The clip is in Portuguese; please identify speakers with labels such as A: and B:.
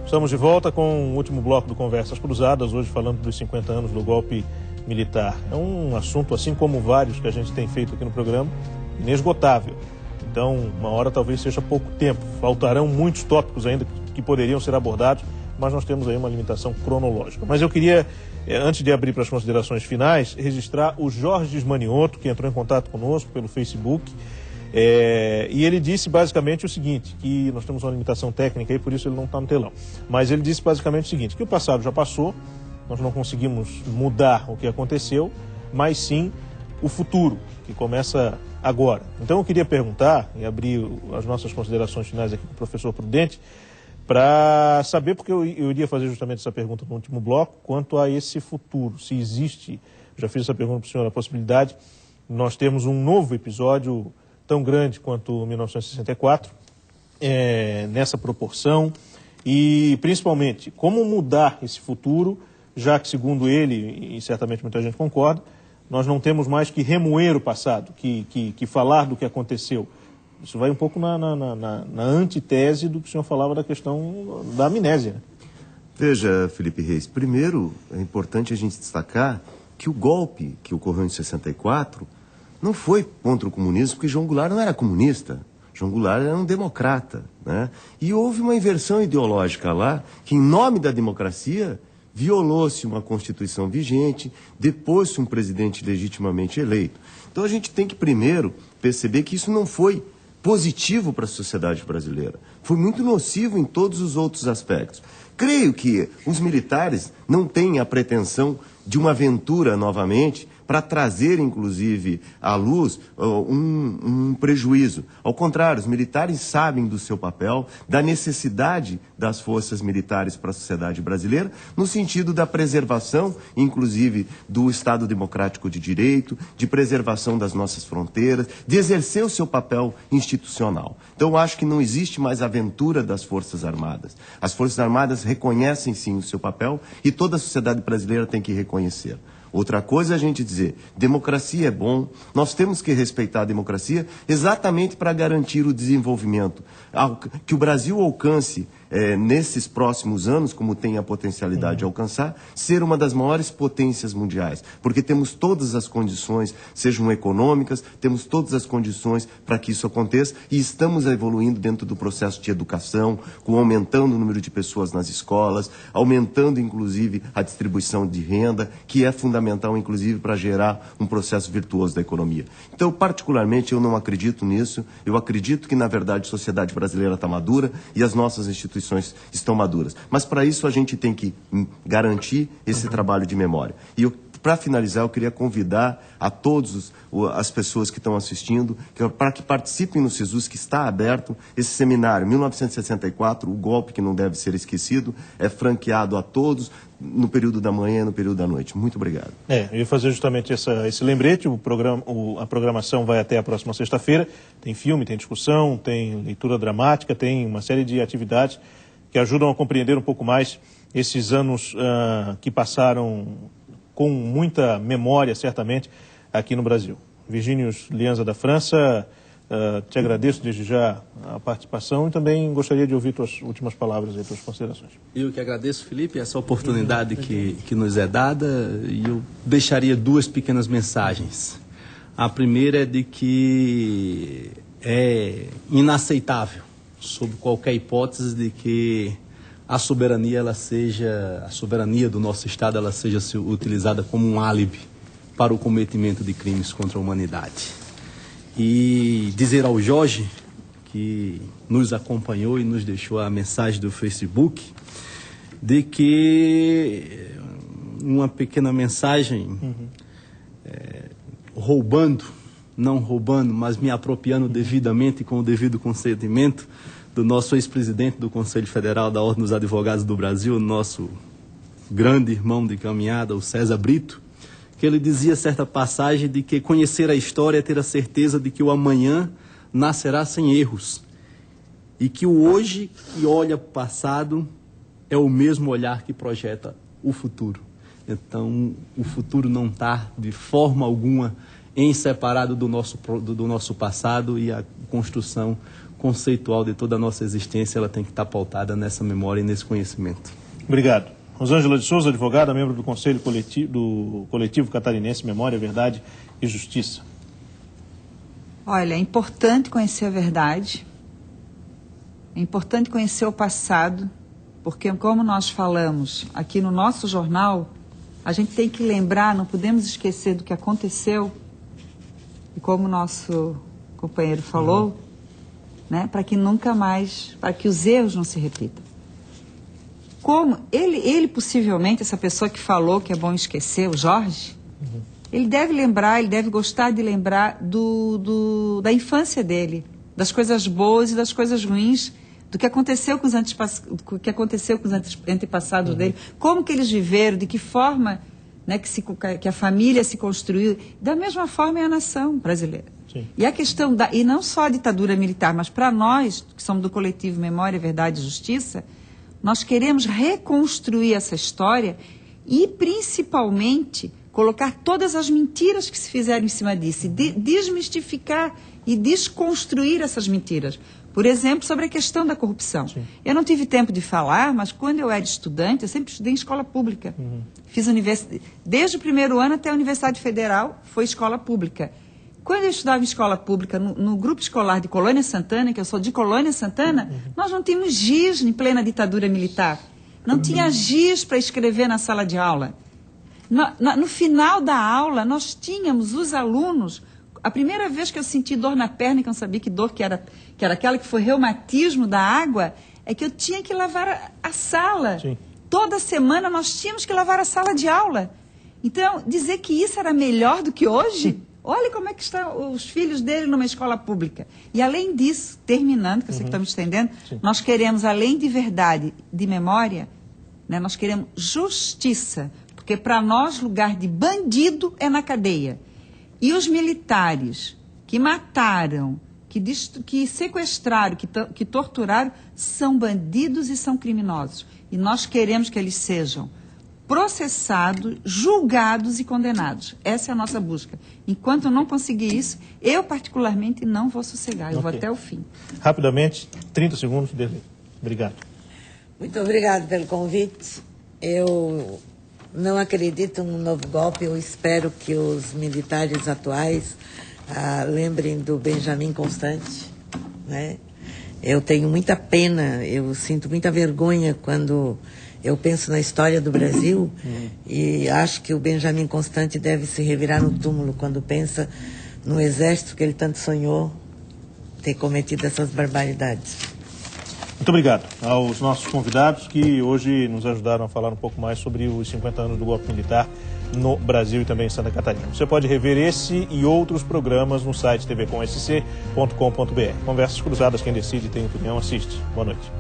A: Estamos de volta com o último bloco do Conversas Cruzadas, hoje falando dos 50 anos do golpe militar. É um assunto, assim como vários que a gente tem feito aqui no programa, inesgotável. Então, uma hora talvez seja pouco tempo. Faltarão muitos tópicos ainda que poderiam ser abordados, mas nós temos aí uma limitação cronológica. Mas eu queria, antes de abrir para as considerações finais, registrar o Jorge Manioto, que entrou em contato conosco pelo Facebook. E ele disse basicamente o seguinte, que nós temos uma limitação técnica e por isso ele não está no telão, mas ele disse basicamente o seguinte, que o passado já passou, nós não conseguimos mudar o que aconteceu, mas sim o futuro, que começa agora. Então eu queria perguntar, e abrir as nossas considerações finais aqui com o professor Prudente, para saber, porque eu iria fazer justamente essa pergunta no último bloco, quanto a esse futuro, se existe, já fiz essa pergunta para o senhor, a possibilidade, nós temos um novo episódio tão grande quanto 1964, nessa proporção, e principalmente como mudar esse futuro, já que segundo ele, e certamente muita gente concorda, nós não temos mais que remoer o passado, que falar do que aconteceu. Isso vai um pouco na antitese do que o senhor falava da questão da amnésia.
B: Veja, Felipe Reis, primeiro é importante a gente destacar que o golpe que ocorreu em 64 não foi contra o comunismo, porque João Goulart não era comunista. João Goulart era um democrata, né? E houve uma inversão ideológica lá, que em nome da democracia violou-se uma Constituição vigente, depôs-se um presidente legitimamente eleito. Então a gente tem que primeiro perceber que isso não foi positivo para a sociedade brasileira. Foi muito nocivo em todos os outros aspectos. Creio que os militares não têm a pretensão de uma aventura novamente para trazer, inclusive, à luz um prejuízo. Ao contrário, os militares sabem do seu papel, da necessidade das forças militares para a sociedade brasileira, no sentido da preservação, inclusive, do Estado democrático de direito, de preservação das nossas fronteiras, de exercer o seu papel institucional. Então, eu acho que não existe mais aventura das Forças Armadas. As Forças Armadas reconhecem, sim, o seu papel e toda a sociedade brasileira tem que reconhecer. Outra coisa é a gente dizer, democracia é bom, nós temos que respeitar a democracia exatamente para garantir o desenvolvimento, que o Brasil alcance nesses próximos anos, como tem a potencialidade de alcançar, ser uma das maiores potências mundiais, porque temos todas as condições, sejam econômicas, temos todas as condições para que isso aconteça e estamos evoluindo dentro do processo de educação, aumentando o número de pessoas nas escolas, aumentando inclusive a distribuição de renda, que é fundamental inclusive para gerar um processo virtuoso da economia. Então, particularmente, eu não acredito nisso, eu acredito que na verdade a sociedade brasileira está madura e as nossas instituições estão maduras. Mas para isso a gente tem que garantir esse trabalho de memória. E para finalizar, eu queria convidar a todas as pessoas que estão assistindo para que participem no SISUS, que está aberto esse seminário 1964, o golpe que não deve ser esquecido, é franqueado a todos no período da manhã e no período da noite. Muito obrigado.
A: Eu ia fazer justamente esse lembrete, a programação vai até a próxima sexta-feira, tem filme, tem discussão, tem leitura dramática, tem uma série de atividades que ajudam a compreender um pouco mais esses anos que passaram com muita memória, certamente, aqui no Brasil. Virgínius Lianza da França, te agradeço desde já a participação e também gostaria de ouvir tuas últimas palavras e tuas considerações.
C: Eu que agradeço, Felipe, essa oportunidade que nos é dada, e eu deixaria duas pequenas mensagens. A primeira é de que é inaceitável, sob qualquer hipótese, de que a soberania do nosso Estado, ela seja utilizada como um álibi para o cometimento de crimes contra a humanidade. E dizer ao Jorge, que nos acompanhou e nos deixou a mensagem do Facebook, de que uma pequena mensagem, não roubando, mas me apropriando devidamente com o devido consentimento do nosso ex-presidente do Conselho Federal da Ordem dos Advogados do Brasil, nosso grande irmão de caminhada, o César Brito, que ele dizia certa passagem de que conhecer a história é ter a certeza de que o amanhã nascerá sem erros e que o hoje que olha para o passado é o mesmo olhar que projeta o futuro. Então, o futuro não está de forma alguma em separado do nosso passado, e a construção conceitual de toda a nossa existência, ela tem que estar pautada nessa memória e nesse conhecimento.
A: Obrigado. Rosângela de Souza, advogada, membro do Conselho do Coletivo Catarinense Memória, Verdade e Justiça.
D: Olha, é importante conhecer a verdade, é importante conhecer o passado, porque, como nós falamos aqui no nosso jornal, a gente tem que lembrar, não podemos esquecer do que aconteceu, e como o nosso companheiro falou, né, para que nunca mais, para que os erros não se repitam. Como ele possivelmente, essa pessoa que falou que é bom esquecer, o Jorge, ele deve lembrar, ele deve gostar de lembrar da infância dele, das coisas boas e das coisas ruins, do que aconteceu com os antepassados dele, como que eles viveram, de que forma, né, que a família se construiu. Da mesma forma é a nação brasileira. Sim. E a questão e não só a ditadura militar, mas para nós, que somos do coletivo Memória, Verdade e Justiça, nós queremos reconstruir essa história e, principalmente, colocar todas as mentiras que se fizeram em cima disso, desmistificar e desconstruir essas mentiras. Por exemplo, sobre a questão da corrupção. Sim. Eu não tive tempo de falar, mas quando eu era estudante, eu sempre estudei em escola pública. Fiz desde o primeiro ano até a Universidade Federal, foi escola pública. Quando eu estudava em escola pública, no grupo escolar de Colônia Santana, que eu sou de Colônia Santana, nós não tínhamos giz em plena ditadura militar. Não tinha giz para escrever na sala de aula. No final da aula, nós tínhamos os alunos. A primeira vez que eu senti dor na perna, que eu não sabia que dor que era aquela que foi reumatismo da água, é que eu tinha que lavar a sala. Sim. Toda semana nós tínhamos que lavar a sala de aula. Então, dizer que isso era melhor do que hoje... Olha como é que estão os filhos dele numa escola pública. E além disso, terminando, que eu sei que estou me estendendo, nós queremos, além de verdade, de memória, né, nós queremos justiça. Porque para nós, lugar de bandido é na cadeia. E os militares que mataram, que sequestraram, que torturaram, são bandidos e são criminosos. E nós queremos que eles sejam processados, julgados e condenados. Essa é a nossa busca. Enquanto eu não conseguir isso, eu particularmente não vou sossegar. Eu vou até o fim.
A: Rapidamente, 30 segundos, Derli. Obrigado.
E: Muito obrigado pelo convite. Eu não acredito num novo golpe. Eu espero que os militares atuais lembrem do Benjamin Constant, né? Eu tenho muita pena, eu sinto muita vergonha quando eu penso na história do Brasil e acho que o Benjamin Constant deve se revirar no túmulo quando pensa no exército que ele tanto sonhou ter cometido essas barbaridades.
A: Muito obrigado aos nossos convidados que hoje nos ajudaram a falar um pouco mais sobre os 50 anos do golpe militar no Brasil e também em Santa Catarina. Você pode rever esse e outros programas no site tvcomsc.com.br. Conversas Cruzadas, quem decide tem opinião, assiste. Boa noite.